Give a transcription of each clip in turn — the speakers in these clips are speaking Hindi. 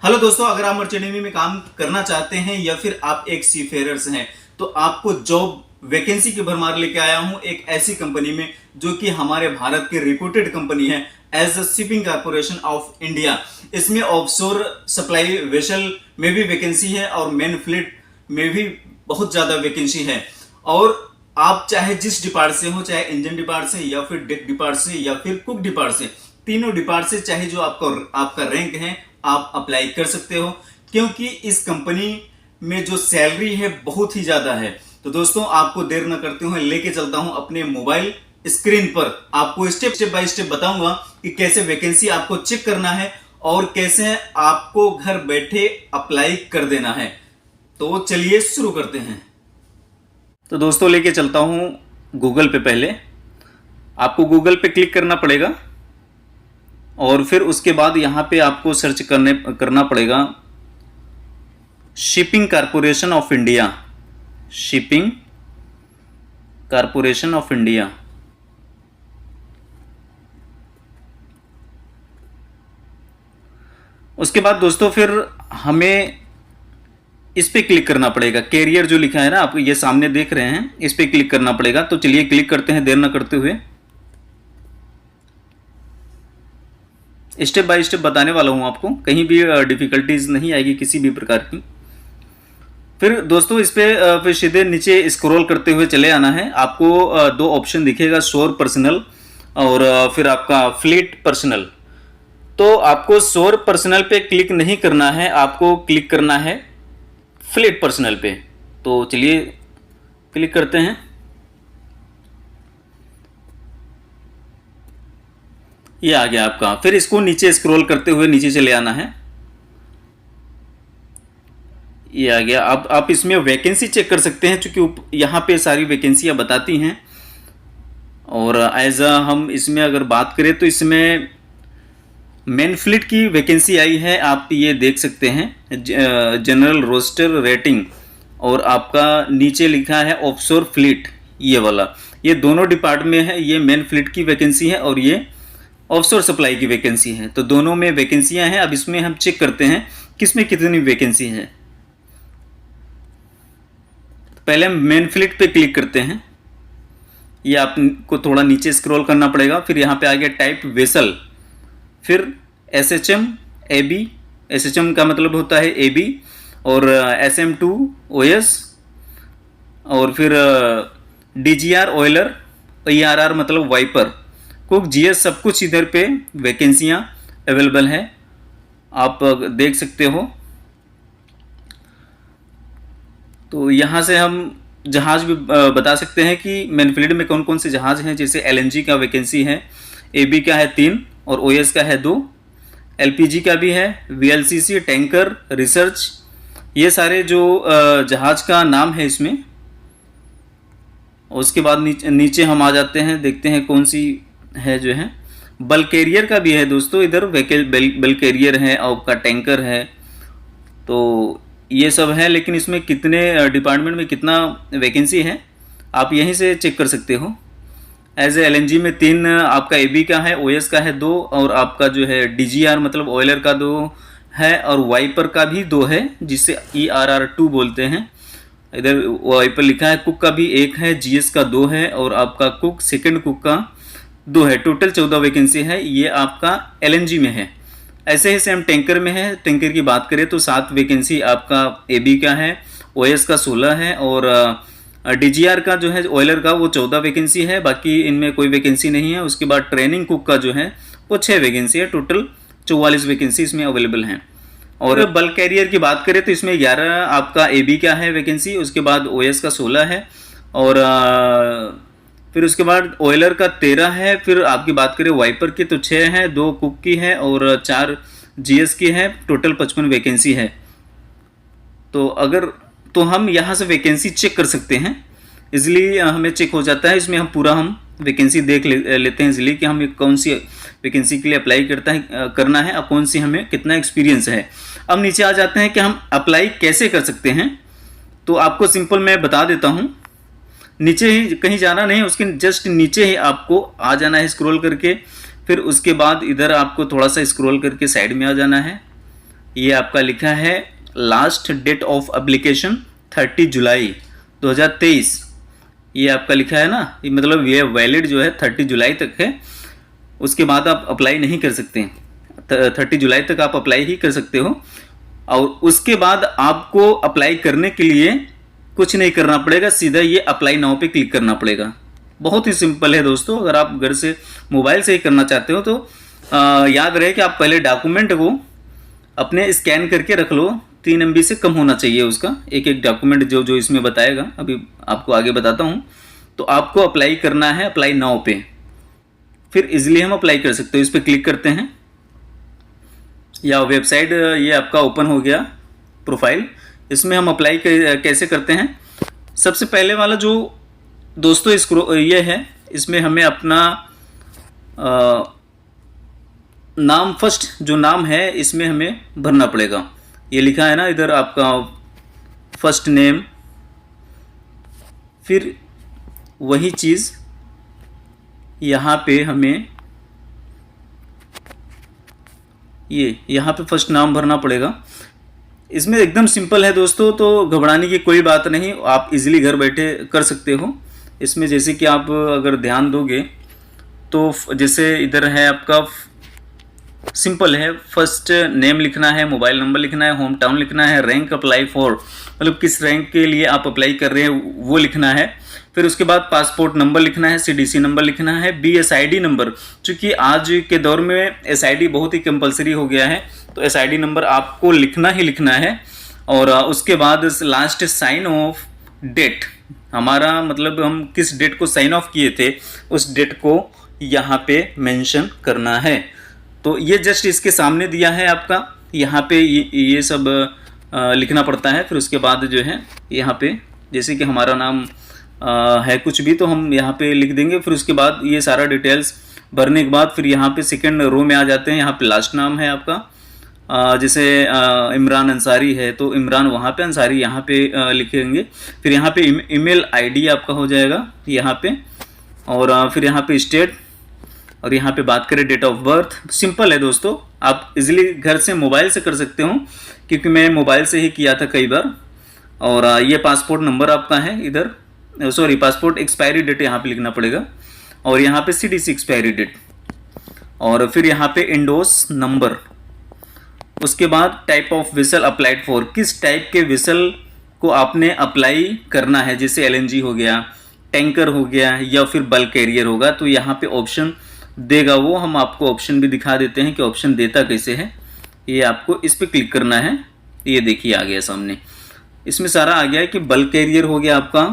हेलो दोस्तों, अगर आप मर्चेंट नेवी में काम करना चाहते हैं या फिर आप एक सीफेयरर्स हैं तो आपको जॉब वैकेंसी की भरमार लेके आया हूं एक ऐसी कंपनी में जो कि हमारे भारत की रिप्यूटेड कंपनी है as a shipping corporation of India. इसमें ऑफशोर सप्लाई वेसल में भी वैकेंसी है और मेन फ्लीट में भी बहुत ज्यादा वैकेंसी है। और आप चाहे जिस डिपार्ट से हो, चाहे इंजन डिपार्ट से या फिर डेक डिपार्ट से या फिर कुक डिपार्ट से, तीनों डिपार्ट से चाहे जो आपका रैंक है आप अप्लाई कर सकते हो, क्योंकि इस कंपनी में जो सैलरी है बहुत ही ज्यादा है। तो दोस्तों, आपको देर न करते हुए लेके चलता हूं अपने मोबाइल स्क्रीन पर। आपको स्टेप बाय स्टेप बताऊंगा कि कैसे वैकेंसी आपको चेक करना है और कैसे आपको घर बैठे अप्लाई कर देना है। तो चलिए शुरू करते हैं। तो दोस्तों, लेके चलता हूं गूगल पे। पहले आपको गूगल पे क्लिक करना पड़ेगा और फिर उसके बाद यहां पे आपको सर्च करना पड़ेगा shipping corporation of India. Shipping corporation of India. उसके बाद दोस्तों फिर हमें इस पे क्लिक करना पड़ेगा। कैरियर जो लिखा है ना, आप ये सामने देख रहे हैं, इस पे क्लिक करना पड़ेगा। तो चलिए क्लिक करते हैं देर ना करते हुए। स्टेप बाय स्टेप बताने वाला हूं आपको, कहीं भी डिफिकल्टीज नहीं आएगी किसी भी प्रकार की। फिर दोस्तों इस पे फिर सीधे नीचे स्क्रॉल करते हुए चले आना है। आपको दो ऑप्शन दिखेगा, शोर पर्सनल और फिर आपका फ्लीट पर्सनल। तो आपको शोर पर्सनल पे क्लिक नहीं करना है, आपको क्लिक करना है फ्लीट पर्सनल पे। तो चलिए क्लिक करते हैं। ये आ गया आपका। फिर इसको नीचे स्क्रॉल करते हुए नीचे चले आना है। ये आ गया। अब आप इसमें वैकेंसी चेक कर सकते हैं, क्योंकि यहाँ पे सारी वैकेंसियाँ बताती हैं। और एज हम इसमें अगर बात करें तो इसमें मेन फ्लीट की वैकेंसी आई है, आप ये देख सकते हैं, जनरल रोस्टर रेटिंग। और आपका नीचे लिखा है ऑफशोर फ्लीट, ये वाला। ये दोनों डिपार्ट में है। ये मेन फ्लीट की वैकेंसी है और ये ऑफशोर सप्लाई की वैकेंसी है। तो दोनों में वैकेंसियां हैं। अब इसमें हम चेक करते हैं किसमें कितनी वैकेंसी है। पहले हम मेन फ्लीट पे क्लिक करते हैं। ये आपको थोड़ा नीचे स्क्रॉल करना पड़ेगा। फिर यहाँ पे आ गया टाइप वेसल, फिर SHM AB। SHM का मतलब होता है AB, और SM2 OS, और फिर DGR ऑयलर, ERR मतलब वाइपर, कुक, GS, सब कुछ इधर पे वैकेंसियां अवेलेबल है, आप देख सकते हो। तो यहाँ से हम जहाज भी बता सकते हैं कि मेन फ्लीट में कौन कौन से जहाज हैं। जैसे LNG का वैकेंसी है, AB का है 3 और OS का है 2, LPG का भी है, VLCC, टैंकर, रिसर्च, ये सारे जो जहाज का नाम है इसमें। उसके बाद नीचे हम आ जाते हैं, देखते हैं कौन सी है जो है। बल्क कैरियर का भी है दोस्तों इधर, बल्क कैरियर है, आपका टैंकर है। तो ये सब है, लेकिन इसमें कितने डिपार्टमेंट में कितना वैकेंसी है आप यहीं से चेक कर सकते हो। एज ए LNG में 3 आपका AB का है, OS का है 2, और आपका जो है DGR मतलब ऑयलर का 2 है, और वाइपर का भी 2 है, जिसे ERR2 बोलते हैं। इधर वाइपर लिखा है। कुक का भी 1 है, GS का 2 है, और आपका कुक सेकंड कुक का 2 है। टोटल 14 वैकेंसी है। ये आपका LNG में है। ऐसे ही सेम टैंकर में है। टैंकर की बात करें तो 7 वैकेंसी आपका AB का है, OS का 16 है, और DGR का जो है ऑयलर का वो 14 वैकेंसी है। बाकी इनमें कोई वैकेंसी नहीं है। उसके बाद ट्रेनिंग कुक का जो है वो 6 वैकेंसी है। टोटल 44 वैकेंसी इसमें अवेलेबल हैं। और बल्क कैरियर की बात करें तो इसमें 11 आपका AB का है वैकेंसी, उसके बाद OS का 16 है, और फिर उसके बाद ऑयलर का 13 है। फिर आपकी बात करें वाइपर की तो 6 है, 2 कुक की है और 4 GS की है। टोटल 55 वैकेंसी है। तो हम यहाँ से वैकेंसी चेक कर सकते हैं, इजीली हमें चेक हो जाता है। इसमें हम वैकेंसी देख लेते हैं इजीली कि हमें कौन सी वैकेंसी के लिए अप्लाई करना है और कौन सी हमें कितना एक्सपीरियंस है। अब नीचे आ जाते हैं कि हम अप्लाई कैसे कर सकते हैं। तो आपको सिंपल मैं बता देता हूँ। नीचे ही, कहीं जाना नहीं, उसके जस्ट नीचे ही आपको आ जाना है स्क्रॉल करके। फिर उसके बाद इधर आपको थोड़ा सा स्क्रॉल करके साइड में आ जाना है। ये आपका लिखा है लास्ट डेट ऑफ एप्लीकेशन 30 जुलाई 2023। ये आपका लिखा है ना, ये मतलब ये वैलिड जो है 30 जुलाई तक है, उसके बाद आप अप्लाई नहीं कर सकते। 30 जुलाई तक आप अप्लाई ही कर सकते हो, और उसके बाद आपको अप्लाई करने के लिए कुछ नहीं करना पड़ेगा, सीधा ये अप्लाई नाउ पे क्लिक करना पड़ेगा। बहुत ही सिंपल है दोस्तों। अगर आप घर से मोबाइल से ही करना चाहते हो तो याद रहे कि आप पहले डॉक्यूमेंट को अपने स्कैन करके रख लो, 3 MB से कम होना चाहिए उसका एक एक डॉक्यूमेंट जो इसमें बताएगा, अभी आपको आगे बताता हूँ। तो आपको अप्लाई करना है अप्लाई नाउ पे, फिर इजीली हम अप्लाई कर सकते हो। इस पर क्लिक करते हैं या वेबसाइट ये आपका ओपन हो गया प्रोफाइल। इसमें हम अप्लाई कैसे करते हैं, सबसे पहले वाला जो दोस्तों ये है, इसमें हमें अपना नाम, फर्स्ट जो नाम है इसमें हमें भरना पड़ेगा। ये लिखा है ना इधर आपका फर्स्ट नेम, फिर वही चीज़ यहाँ पे हमें यहाँ पे फर्स्ट नाम भरना पड़ेगा। इसमें एकदम सिंपल है दोस्तों, तो घबराने की कोई बात नहीं, आप इजीली घर बैठे कर सकते हो। इसमें जैसे कि आप अगर ध्यान दोगे तो जैसे इधर है आपका सिंपल है, फर्स्ट नेम लिखना है, मोबाइल नंबर लिखना है, होम टाउन लिखना है, रैंक अप्लाई फॉर, मतलब किस रैंक के लिए आप अप्लाई कर रहे हैं वो लिखना है। फिर उसके बाद पासपोर्ट नंबर लिखना है, CDC नंबर लिखना है, BSID नंबर, चूँकि आज के दौर में SID बहुत ही कंपलसरी हो गया है, तो SID नंबर आपको लिखना ही लिखना है। और उसके बाद लास्ट साइन ऑफ डेट, हमारा मतलब हम किस डेट को साइन ऑफ किए थे उस डेट को यहाँ पे मेंशन करना है। तो ये जस्ट इसके सामने दिया है आपका, यहाँ पे ये सब लिखना पड़ता है। फिर उसके बाद जो है यहाँ पे जैसे कि हमारा नाम है कुछ भी तो हम यहाँ पे लिख देंगे। फिर उसके बाद ये सारा डिटेल्स भरने के बाद फिर यहाँ पे सेकंड रो में आ जाते हैं। यहाँ पे लास्ट नाम है आपका, जैसे इमरान अंसारी है तो इमरान वहाँ पे, अंसारी यहाँ पे लिखेंगे। फिर यहाँ पे ईमेल ID आपका हो जाएगा यहाँ पे, और फिर यहाँ पे स्टेट, और यहाँ पे बात करें डेट ऑफ बर्थ। सिंपल है दोस्तों, आप इजीली घर से मोबाइल से कर सकते हो, क्योंकि मैं मोबाइल से ही किया था कई बार। और ये पासपोर्ट नंबर आपका है इधर, सॉरी पासपोर्ट एक्सपायरी डेट यहाँ पे लिखना पड़ेगा, और यहाँ पे CDC एक्सपायरी डेट, और फिर यहाँ पे इंडोस नंबर। उसके बाद type of whistle applied for, किस टाइप के विसल को आपने अप्लाई करना है, जैसे LNG हो गया, टैंकर हो गया, या फिर बल्क कैरियर होगा। तो यहाँ पे ऑप्शन देगा वो, हम आपको ऑप्शन भी दिखा देते हैं कि ऑप्शन देता कैसे है। ये आपको इस पर क्लिक करना है, ये देखिए आ गया सामने, इसमें सारा आ गया है कि बल्क कैरियर हो गया आपका,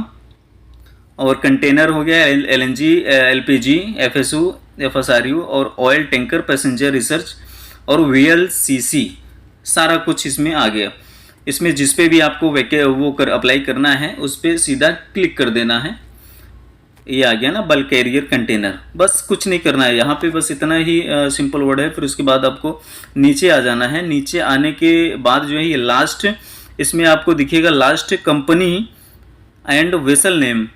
और कंटेनर हो गया, LNG, LPG, FSU, FSRU, और ऑयल टैंकर, पैसेंजर रिसर्च, और VLCC, सारा कुछ इसमें आ गया। इसमें जिस पे भी आपको वो अप्लाई करना है उस पर सीधा क्लिक कर देना है। ये आ गया ना बल्क कैरियर कंटेनर, बस कुछ नहीं करना है यहाँ पे, बस इतना ही सिंपल वर्ड है। फिर उसके बाद आपको नीचे आ जाना है। नीचे आने के बाद जो है ये लास्ट, इसमें आपको दिखेगा last company and vessel name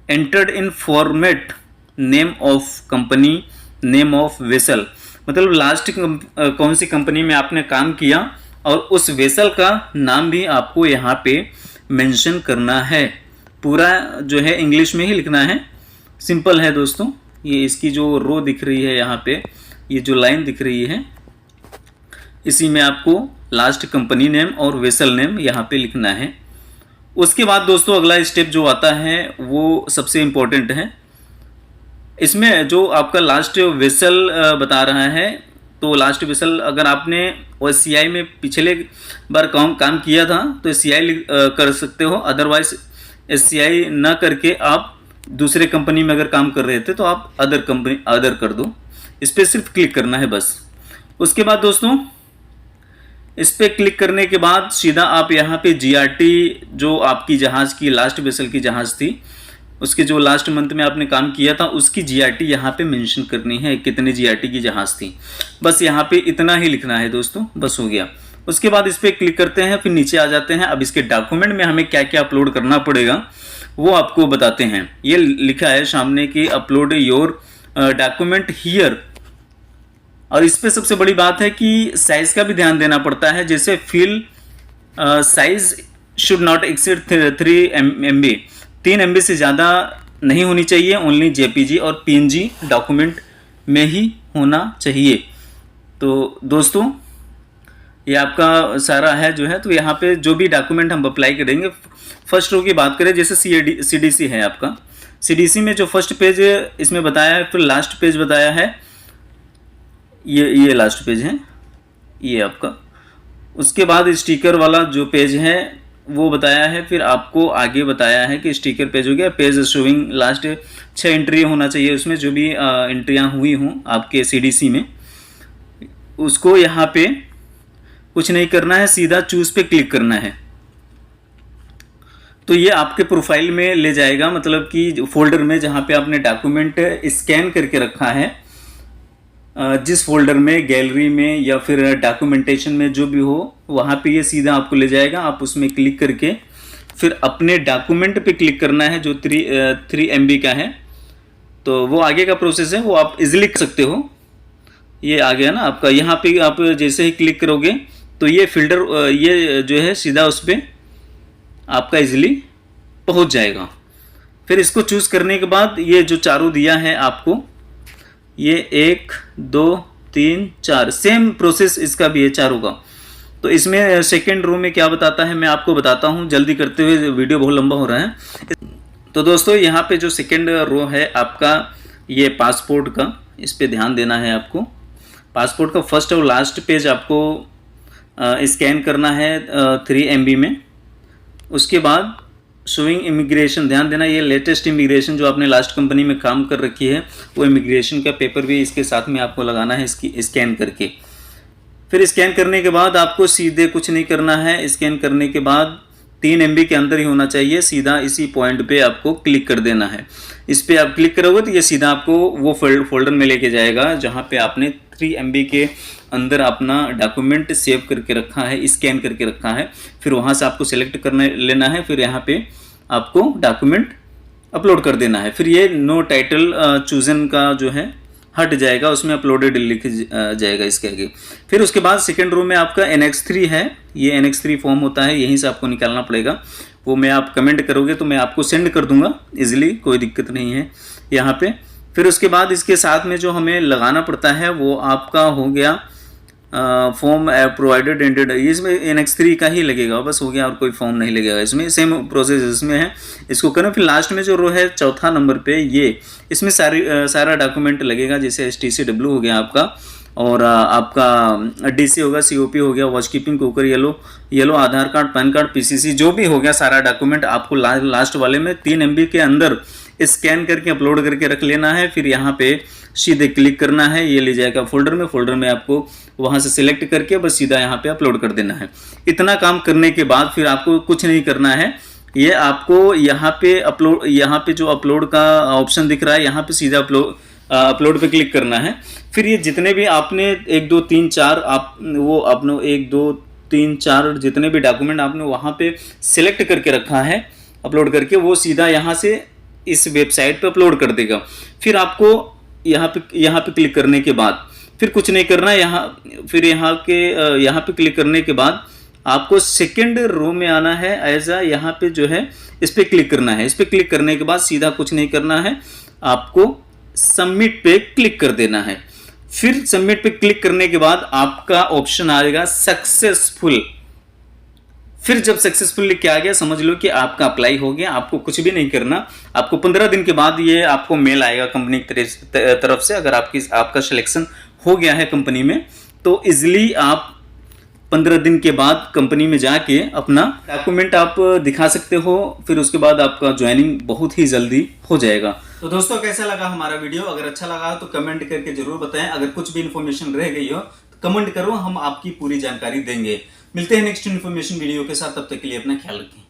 entered in format, name of company, name of vessel, मतलब लास्ट कौन सी कंपनी में आपने काम किया और उस वेसल का नाम भी आपको यहाँ पे मेंशन करना है। पूरा जो है इंग्लिश में ही लिखना है, सिंपल है दोस्तों। ये इसकी जो रो दिख रही है यहाँ पे, ये जो लाइन दिख रही है, इसी में आपको लास्ट कंपनी नेम और वेसल नेम यहाँ पे लिखना है। उसके बाद दोस्तों अगला स्टेप जो आता है वो सबसे इम्पोर्टेंट है। इसमें जो आपका लास्ट वेसल बता रहा है, तो लास्ट वेसल अगर आपने SCI में पिछले बार काम किया था तो SCI कर सकते हो, अदरवाइज SCI ना करके आप दूसरे कंपनी में अगर काम कर रहे थे तो आप अदर कर दो। इस पर सिर्फ क्लिक करना है बस। उसके बाद दोस्तों इस पर क्लिक करने के बाद सीधा आप यहाँ पे GRT, जो आपकी जहाज़ की लास्ट वेसल की जहाज़ थी, उसके जो लास्ट मंथ में आपने काम किया था उसकी GRT यहाँ पे मेंशन करनी है, कितने GRT की जहाज़ थी। बस यहाँ पे इतना ही लिखना है दोस्तों, बस हो गया। उसके बाद इस पर क्लिक करते हैं, फिर नीचे आ जाते हैं। अब इसके डॉक्यूमेंट में हमें क्या क्या अपलोड करना पड़ेगा वो आपको बताते हैं। ये लिखा है सामने कि अपलोड योर डॉक्यूमेंट हियर, और इस पे सबसे बड़ी बात है कि साइज का भी ध्यान देना पड़ता है। जैसे feel size should not exceed 3 MB, 3 MB से ज़्यादा नहीं होनी चाहिए। ओनली JPG और PNG डॉक्यूमेंट में ही होना चाहिए। तो दोस्तों ये आपका सारा है जो है। तो यहाँ पे जो भी डॉक्यूमेंट हम अप्लाई करेंगे, फर्स्ट रो की बात करें, जैसे CDC है आपका, CDC में जो फर्स्ट पेज इसमें बताया है, फिर लास्ट पेज बताया है, ये लास्ट पेज है ये आपका। उसके बाद स्टिकर वाला जो पेज है वो बताया है, फिर आपको आगे बताया है कि स्टिकर पेज हो गया, पेज शोइंग लास्ट 6 एंट्री होना चाहिए उसमें, जो भी एंट्रियां हुई हों आपके CDC में, उसको यहाँ पे कुछ नहीं करना है, सीधा चूज पे क्लिक करना है। तो ये आपके प्रोफाइल में ले जाएगा, मतलब कि फोल्डर में जहाँ पे आपने डॉक्यूमेंट स्कैन करके रखा है, जिस फोल्डर में, गैलरी में या फिर डॉक्यूमेंटेशन में जो भी हो, वहाँ पे ये सीधा आपको ले जाएगा। आप उसमें क्लिक करके फिर अपने डॉक्यूमेंट पे क्लिक करना है जो 3 MB का है। तो वो आगे का प्रोसेस है, वो आप इजीली कर सकते हो। ये आ गया ना आपका, यहाँ पे आप जैसे ही क्लिक करोगे तो ये फिल्टर ये जो है सीधा उस पर आपका इजीली पहुँच जाएगा। फिर इसको चूज़ करने के बाद ये जो चारों दिया है आपको, ये 1 2 3 4 सेम प्रोसेस इसका भी है चारों का। तो इसमें सेकेंड रो में क्या बताता है मैं आपको बताता हूँ, जल्दी करते हुए, वीडियो बहुत लंबा हो रहा है। तो दोस्तों यहाँ पे जो सेकेंड रो है आपका, ये पासपोर्ट का, इस पे ध्यान देना है आपको। पासपोर्ट का फर्स्ट और लास्ट पेज आपको स्कैन करना है 3 MB में। उसके बाद शोइंग इमिग्रेशन, ध्यान देना, ये लेटेस्ट इमिग्रेशन जो आपने लास्ट कंपनी में काम कर रखी है, वो इमिग्रेशन का पेपर भी इसके साथ में आपको लगाना है, इसकी स्कैन करके। फिर स्कैन करने के बाद आपको सीधे कुछ नहीं करना है। स्कैन करने के बाद 3 MB के अंदर ही होना चाहिए, सीधा इसी पॉइंट पे आपको क्लिक कर देना है। इस पर आप क्लिक करोगे तो ये सीधा आपको वो फोल्डर में लेके जाएगा जहाँ पे आपने 3 MB के अंदर अपना डॉक्यूमेंट सेव करके रखा है, स्कैन करके रखा है। फिर वहाँ से आपको सेलेक्ट करना लेना है, फिर यहाँ पे आपको डॉक्यूमेंट अपलोड कर देना है। फिर ये नो टाइटल चूजन का जो है हट जाएगा, उसमें अपलोडेड लिख जाएगा इसके आगे। फिर उसके बाद सेकेंड रो में आपका NX3 है, ये NX3 फॉर्म होता है, यहीं से आपको निकालना पड़ेगा। वो मैं आप कमेंट करोगे तो मैं आपको सेंड कर दूंगा इजीली, कोई दिक्कत नहीं है यहाँ पे। फिर उसके बाद इसके साथ में जो हमें लगाना पड़ता है वो आपका हो गया फॉर्म प्रोवाइडेड एंडेड, इसमें NX3 का ही लगेगा, बस हो गया, और कोई फॉर्म नहीं लगेगा इसमें, सेम प्रोसेस इसमें है। इसको करें। फिर लास्ट में जो रो है चौथा नंबर पे, ये इसमें सारा डॉक्यूमेंट लगेगा, जैसे STCW हो गया आपका, और आपका DC होगा, COP हो गया, वॉच कीपिंग कुकर, येलो आधार कार्ड, पैन कार्ड, PCC, जो भी हो गया सारा डॉक्यूमेंट आपको लास्ट वाले में 3 MB के अंदर स्कैन करके अपलोड करके रख लेना है। फिर यहाँ पे सीधे क्लिक करना है, ये ले जाएगा फोल्डर में आपको वहाँ से सिलेक्ट करके बस सीधा यहाँ पे अपलोड कर देना है। इतना काम करने के बाद फिर आपको कुछ नहीं करना है, ये आपको यहाँ पे जो अपलोड का ऑप्शन दिख रहा है, यहाँ पे सीधा अपलोड पे क्लिक करना है। फिर ये जितने भी आपने 1 2 3 4 आप वो अपने 1 2 3 4 जितने भी डॉक्यूमेंट आपने वहाँ पे सिलेक्ट करके रखा है अपलोड करके, वो सीधा यहाँ से इस वेबसाइट पे अपलोड कर देगा। फिर आपको यहाँ पे क्लिक करने के बाद फिर कुछ नहीं करना है। यहाँ पे क्लिक करने के बाद आपको सेकेंड रो में आना है, यहाँ पे जो है इस पे क्लिक करना है। इस पे क्लिक करने के बाद सीधा कुछ नहीं करना है, आपको सबमिट पे क्लिक कर देना है। फिर सबमिट पे क्लिक करने के बाद आपका ऑप्शन आएगा सक्सेसफुल। फिर जब सक्सेसफुल लिख के आ गया, समझ लो कि आपका अप्लाई हो गया, आपको कुछ भी नहीं करना। आपको 15 दिन के बाद ये आपको मेल आएगा कंपनी की तरफ से। अगर आपका सिलेक्शन हो गया है कंपनी में, तो इजिली आप 15 दिन के बाद कंपनी में जाके अपना डॉक्यूमेंट आप दिखा सकते हो। फिर उसके बाद आपका ज्वाइनिंग बहुत ही जल्दी हो जाएगा। तो दोस्तों कैसा लगा हमारा वीडियो? अगर अच्छा लगा तो कमेंट करके जरूर बताएं। अगर कुछ भी इन्फॉर्मेशन रह गई हो तो कमेंट करो, हम आपकी पूरी जानकारी देंगे। मिलते हैं नेक्स्ट इन्फॉर्मेशन वीडियो के साथ, तब तक के लिए अपना ख्याल रखें।